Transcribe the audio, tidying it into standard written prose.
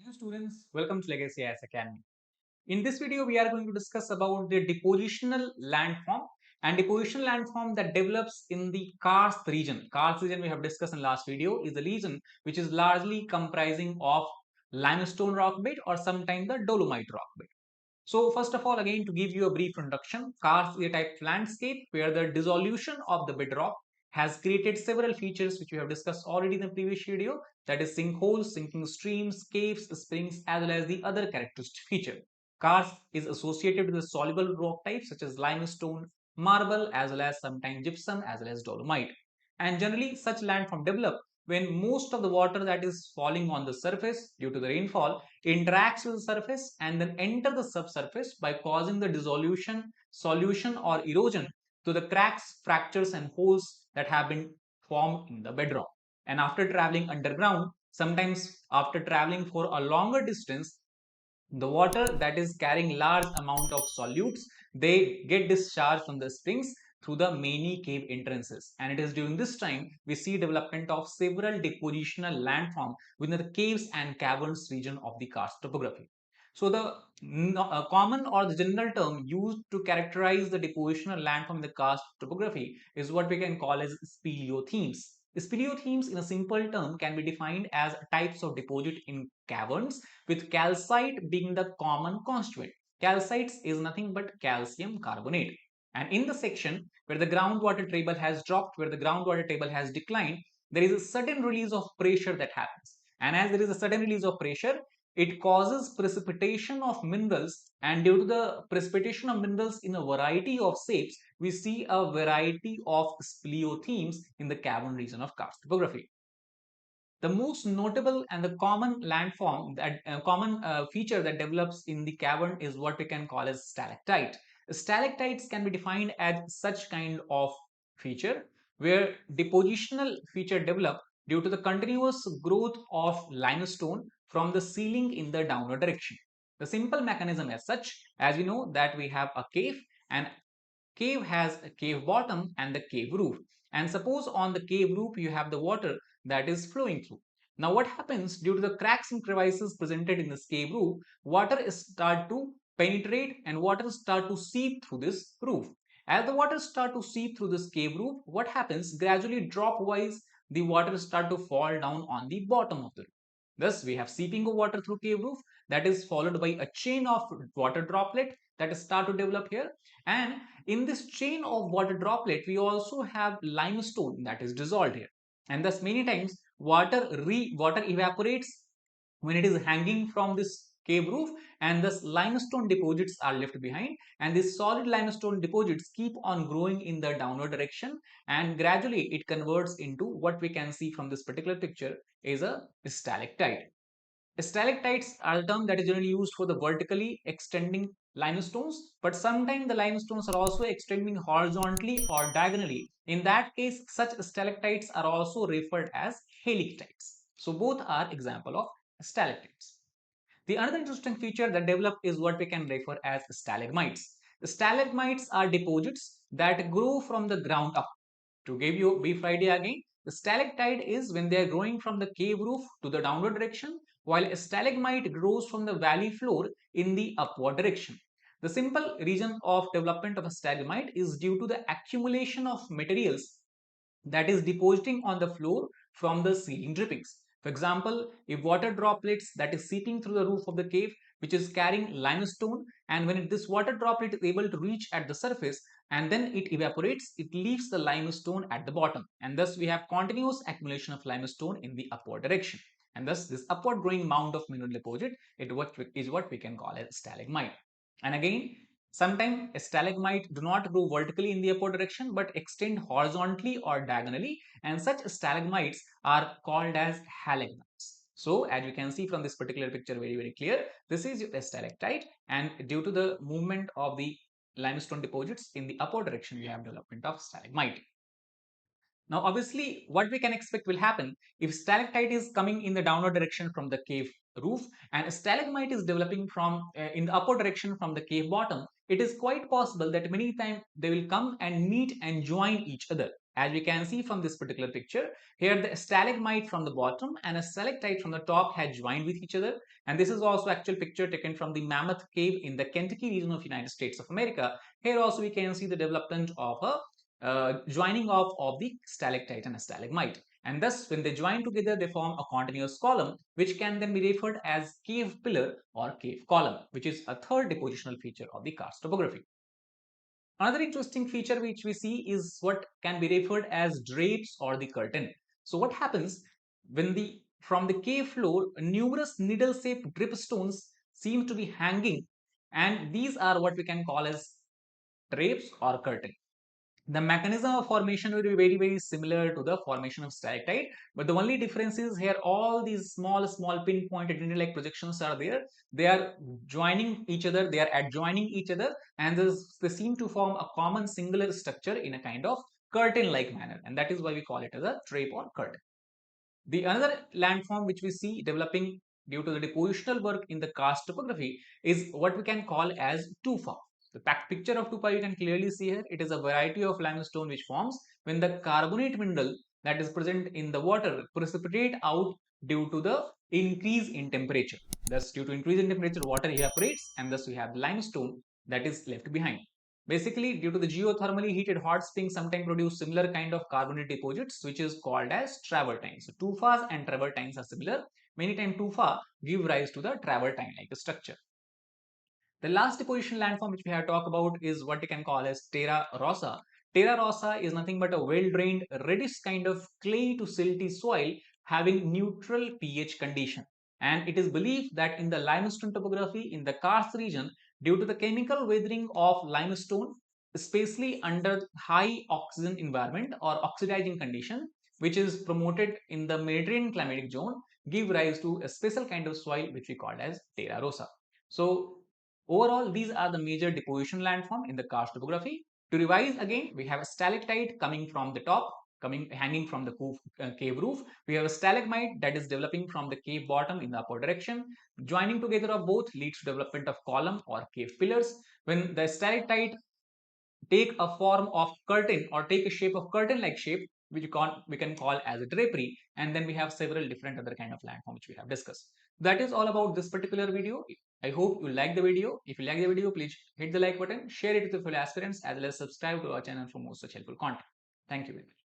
you students, welcome to Legacy IAS Academy. In this video, we are going to discuss about the depositional landform and depositional landform that develops in the Karst region. Karst region we have discussed in last video is the region which is largely comprising of limestone rock bed or sometimes the dolomite rock bed. So first of all, again to give you a brief introduction, Karst is a type of landscape where the dissolution of the bedrock has created several features which we have discussed already in the previous video, that is sinkholes, sinking streams, caves, springs, as well as the other characteristic feature. Karst is associated with the soluble rock types such as limestone, marble, as well as sometimes gypsum, as well as dolomite. And generally such landform develop when most of the water that is falling on the surface due to the rainfall interacts with the surface and then enter the subsurface by causing the dissolution, solution or erosion to the cracks, fractures and holes that have been formed in the bedrock. And after traveling underground, sometimes after traveling for a longer distance, the water that is carrying large amount of solutes, they get discharged from the springs through the many cave entrances, and it is during this time we see development of several depositional landforms within the caves and caverns region of the karst topography. So the common or the general term used to characterize the depositional landform in the karst topography is what we can call as speleothemes. Speleothemes in a simple term can be defined as types of deposit in caverns, with calcite being the common constituent. Calcite is nothing but calcium carbonate. And in the section where the groundwater table has dropped, where the groundwater table has declined, there is a sudden release of pressure that happens. And as there is a sudden release of pressure, it causes precipitation of minerals, and due to the precipitation of minerals in a variety of shapes, we see a variety of speleothemes in the cavern region of karst topography. The most notable and the common landform that common feature that develops in the cavern is what we can call as stalactite. Stalactites can be defined as such kind of feature where depositional feature develop due to the continuous growth of limestone from the ceiling in the downward direction. The simple mechanism as such, as we know that we have a cave, and cave has a cave bottom and the cave roof, and suppose on the cave roof you have the water that is flowing through. Now what happens, due to the cracks and crevices presented in this cave roof, water start to penetrate and water start to seep through this roof. As the water start to seep through this cave roof, what happens, gradually drop wise the water start to fall down on the bottom of the roof. Thus we have seeping of water through cave roof, that is followed by a chain of water droplet that start to develop here. And in this chain of water droplet, we also have limestone that is dissolved here. And thus many times water evaporates when it is hanging from this cave roof, and thus limestone deposits are left behind, and these solid limestone deposits keep on growing in the downward direction, and gradually it converts into what we can see from this particular picture is a stalactite. Stalactites are the term that is generally used for the vertically extending limestones, but sometimes the limestones are also extending horizontally or diagonally. In that case, such stalactites are also referred as helictites. So both are example of stalactites. The another interesting feature that develop is what we can refer as stalagmites. The stalagmites are deposits that grow from the ground up. To give you a brief idea again, the stalactite is when they are growing from the cave roof to the downward direction, while a stalagmite grows from the valley floor in the upward direction. The simple reason of development of a stalagmite is due to the accumulation of materials that is depositing on the floor from the ceiling drippings. For example, if water droplets that is seeping through the roof of the cave, which is carrying limestone, and when this water droplet is able to reach at the surface and then it evaporates, it leaves the limestone at the bottom, and thus we have continuous accumulation of limestone in the upward direction, and thus this upward growing mound of mineral deposit is what we can call as stalagmite. And again, sometimes a stalagmite do not grow vertically in the upward direction but extend horizontally or diagonally, and such stalagmites are called as halagmites. So as you can see from this particular picture very clear, this is a stalactite, and due to the movement of the limestone deposits in the upward direction, we have development of stalagmite. Now obviously what we can expect will happen if stalactite is coming in the downward direction from the cave roof and stalagmite is developing from in the upward direction from the cave bottom, it is quite possible that many times they will come and meet and join each other. As we can see from this particular picture, here the stalagmite from the bottom and a stalactite from the top had joined with each other. And this is also actual picture taken from the Mammoth Cave in the Kentucky region of United States of America. Here also we can see the development of a joining off of the stalactite and a stalagmite. And thus, when they join together, they form a continuous column, which can then be referred as cave pillar or cave column, which is a third depositional feature of the karst topography. Another interesting feature which we see is what can be referred as drapes or the curtain. So what happens when from the cave floor, numerous needle-shaped dripstones seem to be hanging, and these are what we can call as drapes or curtain. The mechanism of formation will be very similar to the formation of stalactite, but the only difference is here all these small pinpointed needle-like projections are there. They are joining each other, they are adjoining each other, and they seem to form a common singular structure in a kind of curtain-like manner, and that is why we call it as a drape or curtain. The another landform which we see developing due to the depositional work in the karst topography is what we can call as tufa. The picture of tufa you can clearly see here. It is a variety of limestone which forms when the carbonate mineral that is present in the water precipitate out due to the increase in temperature. Thus, due to increase in temperature, water evaporates, and thus we have limestone that is left behind. Basically, due to the geothermally heated hot springs sometimes produce similar kind of carbonate deposits, which is called as travertines. So tufas and travertines are similar. Many times tufa give rise to the travertine like structure. The last deposition landform which we have talked about is what you can call as Tera Rosa. Tera Rosa is nothing but a well-drained reddish kind of clay to silty soil having neutral pH condition. And it is believed that in the limestone topography in the karst region, due to the chemical weathering of limestone, especially under high oxygen environment or oxidizing condition, which is promoted in the Mediterranean climatic zone, give rise to a special kind of soil which we call as Tera Rosa. So overall, these are the major deposition landform in the karst topography. To revise again, we have a stalactite coming from the top, hanging from the cave roof. We have a stalagmite that is developing from the cave bottom in the upper direction. Joining together of both leads to development of column or cave pillars. When the stalactite take a form of curtain or take a shape of curtain like shape, which we can call as a drapery, and then we have several different other kind of landform which we have discussed. That is all about this particular video. I hope you like the video. If you like the video, please hit the like button, share it with your fellow aspirants, as well as subscribe to our channel for more such helpful content. Thank you very much.